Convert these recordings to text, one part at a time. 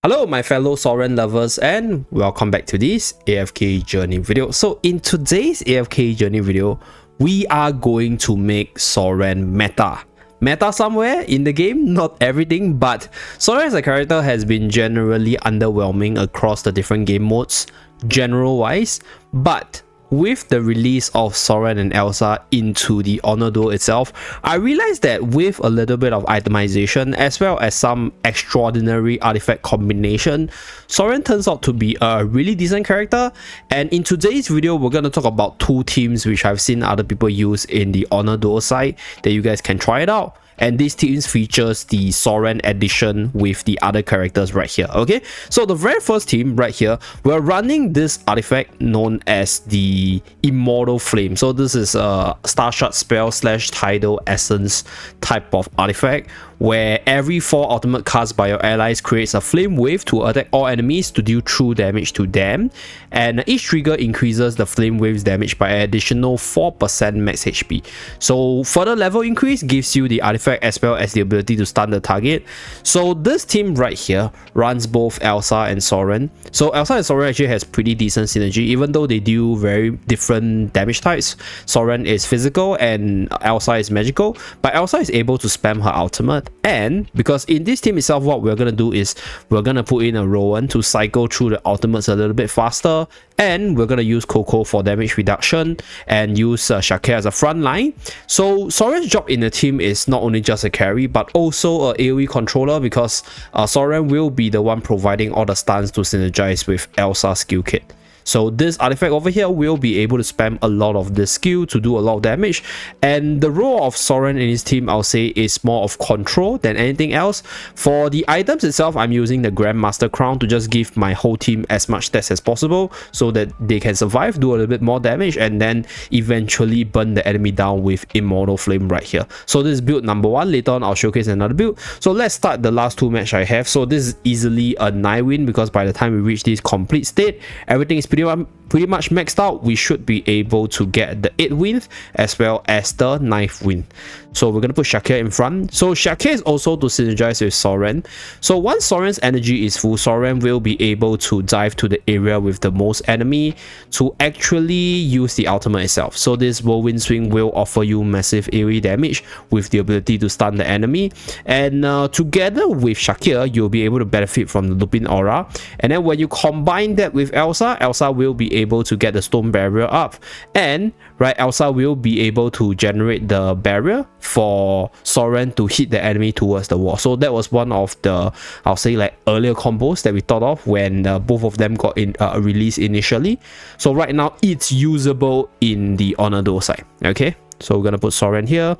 Hello my fellow Soren lovers and welcome back to this AFK journey video. So in today's AFK journey video, we are going to make Soren meta. Meta somewhere in the game, not everything, but Soren as a character has been generally underwhelming across the different game modes, general wise, but with the release of Soren and Elsa into the Honor Duel itself, I realized that with a little bit of itemization as well as some extraordinary artifact combination, Soren turns out to be a really decent character. And in today's video, we're going to talk about two teams which I've seen other people use in the Honor Duel side that you guys can try it out. And these teams features the Soren edition with the other characters right here. Okay, so the very first team right here, we're running this artifact known as the Immortal Flame. So this is a Starshot spell / Tidal Essence type of artifact where every 4 ultimate cast by your allies creates a flame wave to attack all enemies to deal true damage to them, and each trigger increases the flame wave's damage by an additional 4% max HP. So further level increase gives you the artifact as well as the ability to stun the target. So this team right here runs both Elsa and Soren. So Elsa and Soren actually has pretty decent synergy, even though they do very different damage types. Soren is physical and Elsa is magical, but Elsa is able to spam her ultimate. And because in this team itself, what we're gonna do is we're gonna put in a Rowan to cycle through the ultimates a little bit faster, and we're gonna use Coco for damage reduction and use Shakir as a front line. So Soren's job in the team is not only just a carry but also a AoE controller, because Soren will be the one providing all the stuns to synergize with Elsa's skill kit. So this artifact over here will be able to spam a lot of this skill to do a lot of damage, and the role of Soren in his team, I'll say, is more of control than anything else. For the items itself, I'm using the Grandmaster Crown to just give my whole team as much stats as possible so that they can survive, do a little bit more damage, and then eventually burn the enemy down with Immortal Flame right here. So this is build number 1. Later on I'll showcase another build. So let's start the last 2 match I have. So this is easily a 9 win, because by the time we reach this complete state, everything is pretty much maxed out. We should be able to get the 8th win as well as the 9th win. So we're going to put Shakir in front. So Shakir is also to synergize with Soren. So once Soren's energy is full, Soren will be able to dive to the area with the most enemy to actually use the ultimate itself. So this Whirlwind Swing will offer you massive AoE damage with the ability to stun the enemy, and together with Shakir, you'll be able to benefit from the Lupin Aura. And then when you combine that with Elsa, Elsa will be able to get the Stone Barrier up, and Elsa will be able to generate the barrier for Soren to hit the enemy towards the wall. So that was one of the, I'll say, like earlier combos that we thought of when both of them got in released initially. So right now it's usable in the Honor Duel side. Okay, so we're gonna put Soren here,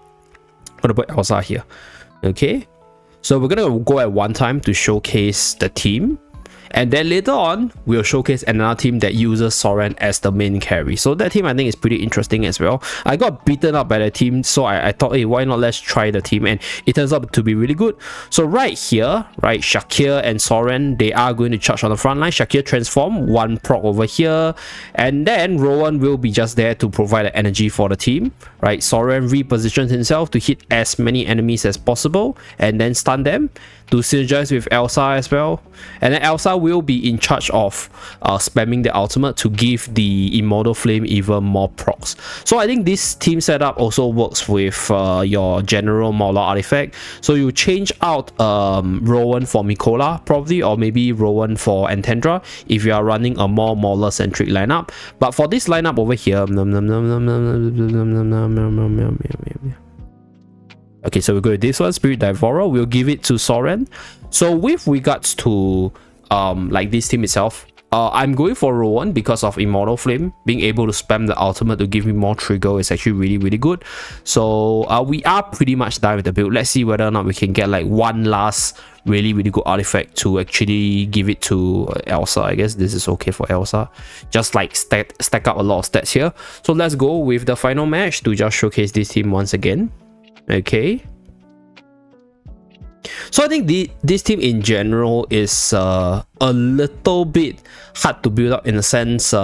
we're gonna put Elsa here. Okay, so we're gonna go at one time to showcase the team, and then later on we'll showcase another team that uses Soren as the main carry. So that team I think is pretty interesting as well. I got beaten up by the team, so I thought, hey, why not let's try the team, and it turns out to be really good. So right here, Shakir and Soren, they are going to charge on the front line. Shakir transform, 1 proc over here, and then Rowan will be just there to provide the energy for the team. Soren repositions himself to hit as many enemies as possible and then stun them to synergize with Elsa as well. And then Elsa will be in charge of spamming the ultimate to give the Immortal Flame even more procs. So I think this team setup also works with your general Mauler artifact. So you change out Rowan for Mikola probably, or maybe Rowan for Antandra if you are running a more Mauler centric lineup. But for this lineup over here, okay, so we go with this one, Spirit Devourer. We'll give it to Soren. So with regards to like this team itself, I'm going for Rowan because of Immortal Flame. Being able to spam the ultimate to give me more trigger is actually really good. So we are pretty much done with the build. Let's see whether or not we can get like one last really good artifact to actually give it to Elsa. I guess this is okay for Elsa. Just like stack up a lot of stats here. So let's go with the final match to just showcase this team once again. Okay, so I think this team in general is a little bit hard to build up, in a sense.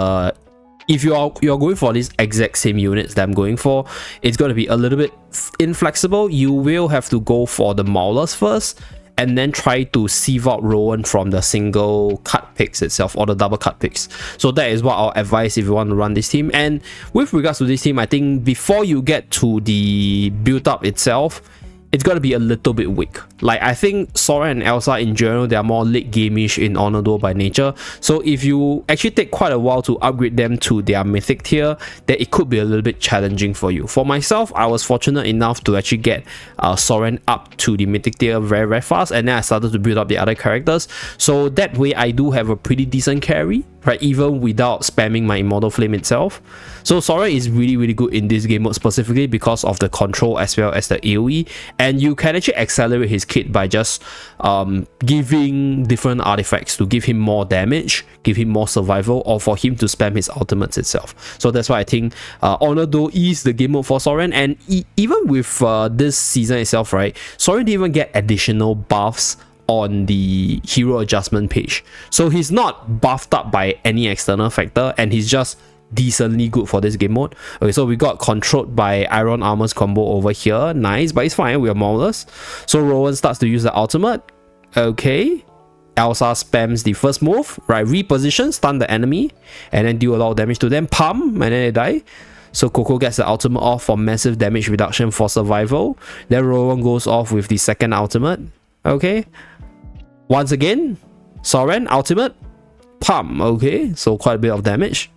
If you're going for these exact same units that I'm going for, it's going to be a little bit inflexible. You will have to go for the Maulers first, and then try to sieve out Rowan from the single cut picks itself or the double cut picks. So that is what I'll advise if you want to run this team. And with regards to this team, I think before you get to the build up itself, it's got to be a little bit weak. Like, I think Soren and Elsa in general, they are more late game-ish in Honor Duel by nature. So if you actually take quite a while to upgrade them to their mythic tier, then it could be a little bit challenging for you. For myself, I was fortunate enough to actually get Soren up to the mythic tier very, very fast, and then I started to build up the other characters. So that way, I do have a pretty decent carry, right, even without spamming my Immortal Flame itself. So Soren is really, really good in this game mode, specifically because of the control as well as the AoE, and you can actually accelerate his kit by just giving different artifacts to give him more damage, give him more survival, or for him to spam his ultimates itself. So that's why I think Honor Duel is the game mode for Soren. And even with this season itself, right, Soren didn't even get additional buffs on the hero adjustment page. So he's not buffed up by any external factor, and he's just decently good for this game mode. Okay, so we got controlled by Iron Armor's combo over here. Nice, but it's fine, we are maulers. So Rowan starts to use the ultimate. Okay, Elsa spams the first move, right, reposition, stun the enemy, and then do a lot of damage to them, pump, and then they die. So Coco gets the ultimate off for massive damage reduction for survival. Then Rowan goes off with the second ultimate. Okay, once again, Soren ultimate, pump. Okay, so quite a bit of damage.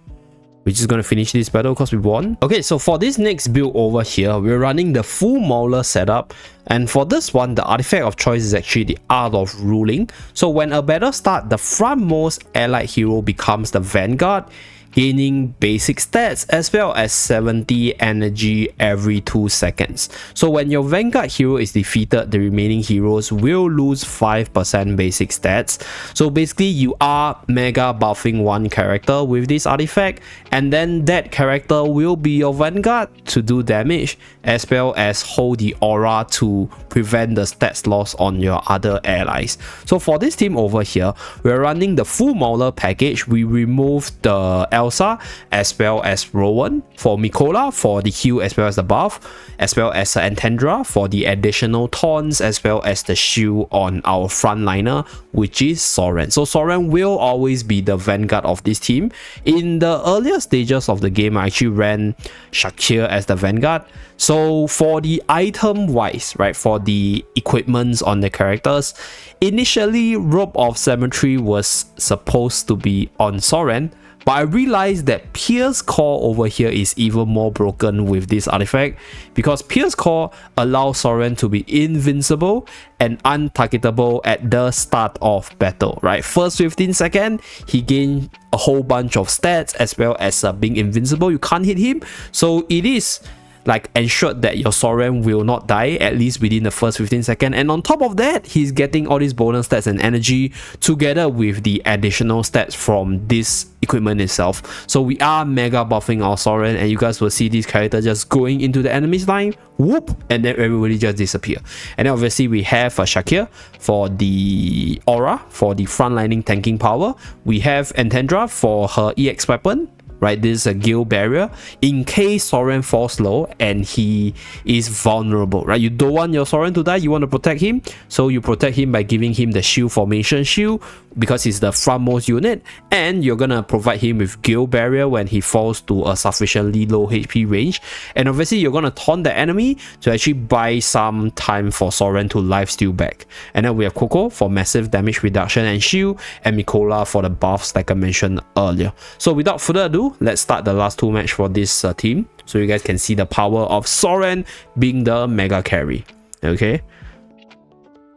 We're just going to finish this battle because we won. Okay, so for this next build over here, we're running the full Mauler setup. And for this one, the artifact of choice is actually the Art of Ruling. So when a battle starts, the frontmost allied hero becomes the Vanguard, gaining basic stats as well as 70 energy every 2 seconds. So when your Vanguard hero is defeated, the remaining heroes will lose 5% basic stats. So basically, you are mega buffing one character with this artifact, and then that character will be your Vanguard to do damage, as well as hold the aura to prevent the stats loss on your other allies. So for this team over here, we're running the full Mauler package. We removed the Elsa as well as Rowan, for Mikola for the heal as well as the buff, as well as Antandra for the additional taunts, as well as the shield on our frontliner, which is Soren. So Soren will always be the Vanguard of this team. In the earlier stages of the game, I actually ran Shakir as the Vanguard. So for the item wise, right, for the equipments on the characters, initially Robe of Cemetery was supposed to be on Soren, but I realized that Pierce Core over here is even more broken with this artifact, because Pierce Core allows Soren to be invincible and untargetable at the start of battle, right? First 15 seconds, he gained a whole bunch of stats as well as being invincible. You can't hit him, so it is like ensured that your Soren will not die at least within the first 15 seconds. And on top of that, he's getting all these bonus stats and energy together with the additional stats from this equipment itself. So we are mega buffing our Soren, and you guys will see these characters just going into the enemy's line, whoop, and then everybody just disappear. And then obviously we have a Shakir for the aura, for the frontlining tanking power. We have Antandra for her EX weapon, right? This is a Gale Barrier in case Soren falls low and he is vulnerable, right? You don't want your Soren to die, you want to protect him, so you protect him by giving him the shield formation shield because he's the frontmost unit, and you're gonna provide him with Gale Barrier when he falls to a sufficiently low HP range. And obviously you're gonna taunt the enemy to actually buy some time for Soren to lifesteal back. And then we have Coco for massive damage reduction and shield, and Mikola for the buffs like I mentioned earlier. So without further ado, let's start the last two match for this team, so you guys can see the power of Soren being the mega carry. Okay,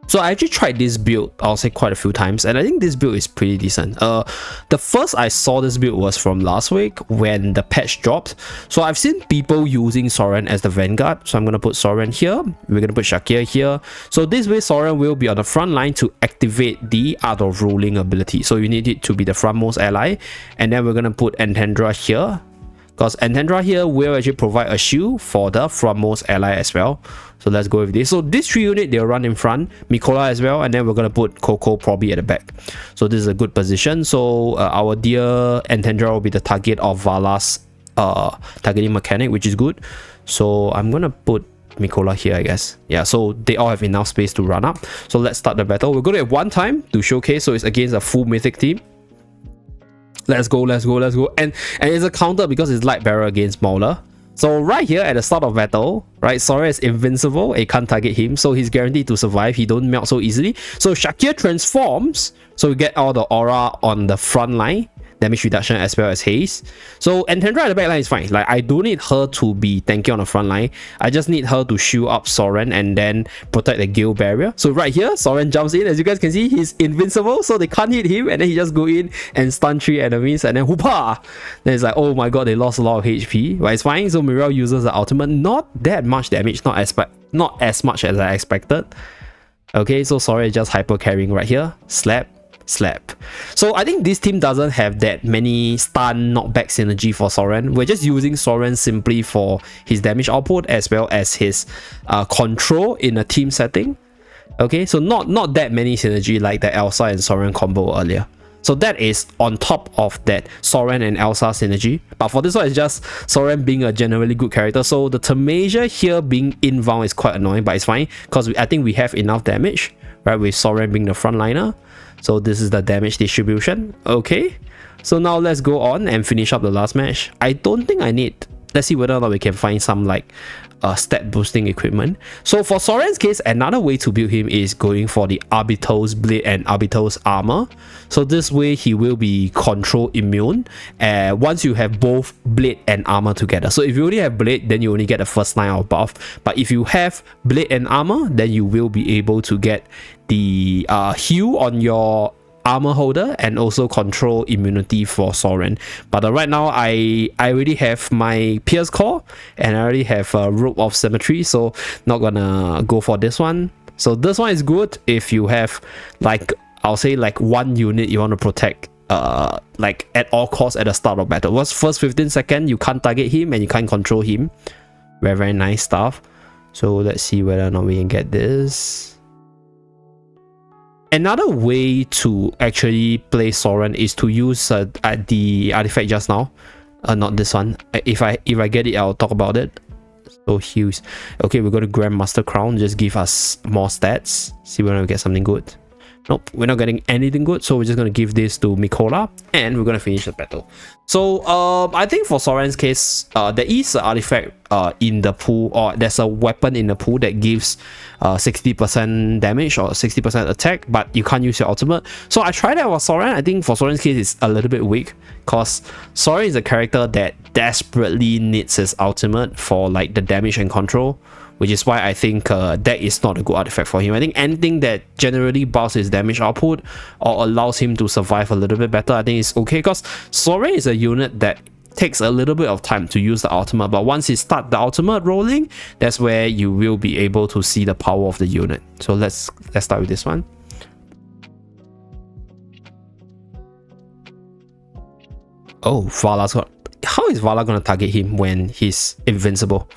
so I actually tried this build, I'll say, quite a few times, and I think this build is pretty decent. The first I saw this build was from last week when the patch dropped. So I've seen people using Soren as the Vanguard, so I'm gonna put Soren here, we're gonna put Shakir here. So this way Soren will be on the front line to activate the Art of Ruling ability, so you need it to be the frontmost ally. And then we're gonna put Antandra here, because Antandra here will actually provide a shield for the frontmost ally as well. So let's go with this. So this 3 unit, they'll run in front, Mikola as well, and then we're going to put Coco probably at the back. So this is a good position. So our dear Antandra will be the target of Vala's targeting mechanic, which is good. So I'm going to put Mikola here, I guess. Yeah, so they all have enough space to run up. So let's start the battle. We're going to have one time to showcase, so it's against a full mythic team. Let's go, let's go, let's go. And it's a counter because it's light barrel against Mauler. So right here at the start of battle, right, Soren is invincible. It can't target him, so he's guaranteed to survive. He don't melt so easily. So Shakir transforms, so we get all the aura on the front line, damage reduction as well as haste. So Antandra at the back line is fine. Like, I don't need her to be tanky on the front line. I just need her to shield up Soren and then protect the guild barrier. So right here, Soren jumps in. As you guys can see, he's invincible, so they can't hit him, and then he just go in and stun 3 enemies, and then whoopah! Then it's like, oh my god, they lost a lot of HP. But it's fine. So Muriel uses the ultimate. Not that much damage, not as much as I expected. Okay, so Soren is just hyper carrying right here. Slap. So I think this team doesn't have that many stun knockback synergy for Soren. We're just using Soren simply for his damage output as well as his control in a team setting. Okay, so not that many synergy like the Elsa and Soren combo earlier. So that is on top of that Soren and Elsa synergy. But for this one, it's just Soren being a generally good character. So the Tamasia here being inbound is quite annoying, but it's fine because I think we have enough damage, right, with Soren being the frontliner. So this is the damage distribution. Okay, so now let's go on and finish up the last match. I don't think I need... Let's see whether or not we can find some like stat boosting equipment. So for Soren's case, another way to build him is going for the Arbitos Blade and Arbitos Armor. So this way he will be control immune once you have both Blade and Armor together. So if you only have Blade, then you only get the first line of buff. But if you have Blade and Armor, then you will be able to get the heal on your armor holder and also control immunity for Soren. But right now I already have my Pierce Core and I already have a Rope of Symmetry, so not gonna go for this one. So this one is good if you have, like, I'll say like one unit you want to protect like at all costs at the start of battle. Was first 15 seconds you can't target him and you can't control him. Very nice stuff. So let's see whether or not we can get this. Another way to actually play Soren is to use the artifact just now. Not this one. If I get it, I'll talk about it. So heals. Okay, we're going to Grandmaster Crown. Just give us more stats. See whether we get something good. Nope, we're not getting anything good, so we're just going to give this to Mikola and we're going to finish the battle. So I think for Soren's case, there is an artifact in the pool, or there's a weapon in the pool that gives 60% damage or 60% attack, but you can't use your ultimate. So I tried that with Soren. I think for Soren's case it's a little bit weak because Soren is a character that desperately needs his ultimate for like the damage and control, which is why I think that is not a good artifact for him. I think anything that generally buffs his damage output or allows him to survive a little bit better, I think is okay, because Soren is a unit that takes a little bit of time to use the ultimate, but once you start the ultimate rolling, that's where you will be able to see the power of the unit. So let's start with this one. Oh, Vala's got... How is Vala gonna target him when he's invincible?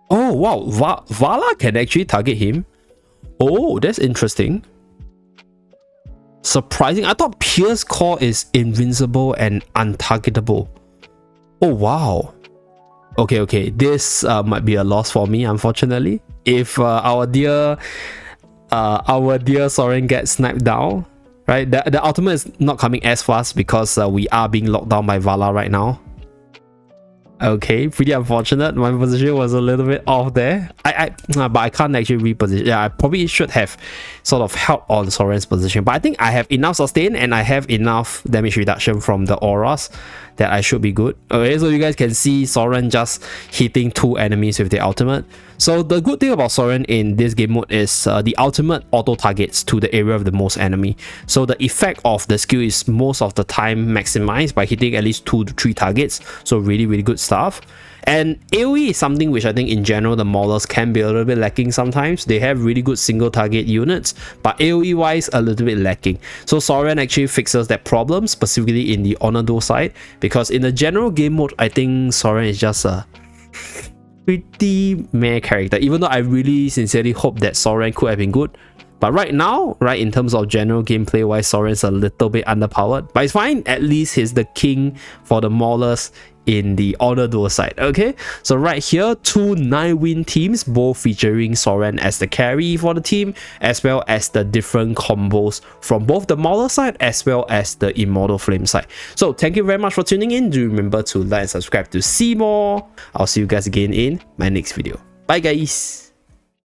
Oh wow, Vala can actually target him. Oh, that's interesting. Surprising. I thought Pierce Core is invincible and untargetable. Oh wow. Okay, this might be a loss for me, unfortunately. If our dear Soren gets sniped down, right? The ultimate is not coming as fast because we are being locked down by Vala right now. Okay, pretty unfortunate. My position was a little bit off there. But I can't actually reposition. Yeah, I probably should have sort of helped on Soren's position. But I think I have enough sustain and I have enough damage reduction from the auras that I should be good. Okay, so you guys can see Soren just hitting 2 enemies with the ultimate. So the good thing about Soren in this game mode is the ultimate auto targets to the area of the most enemy. So the effect of the skill is most of the time maximized by hitting at least 2 to 3 targets. So really good stuff. And AoE is something which I think in general the Maulers can be a little bit lacking sometimes. They have really good single target units, but AoE wise a little bit lacking. So Soren actually fixes that problem, specifically in the Onado side, because in the general game mode I think Soren is just a pretty meh character. Even though I really sincerely hope that Soren could have been good, But right now, right, in terms of general gameplay wise, Soren's a little bit underpowered, but it's fine. At least he's the king for the maulers in the honor duel side. Okay, so right here, 2 9-win teams, both featuring Soren as the carry for the team, as well as the different combos from both the mauler side as well as the immortal flame side. So thank you very much for tuning in. Do remember to like and subscribe to see more. I'll see you guys again in my next video. Bye guys.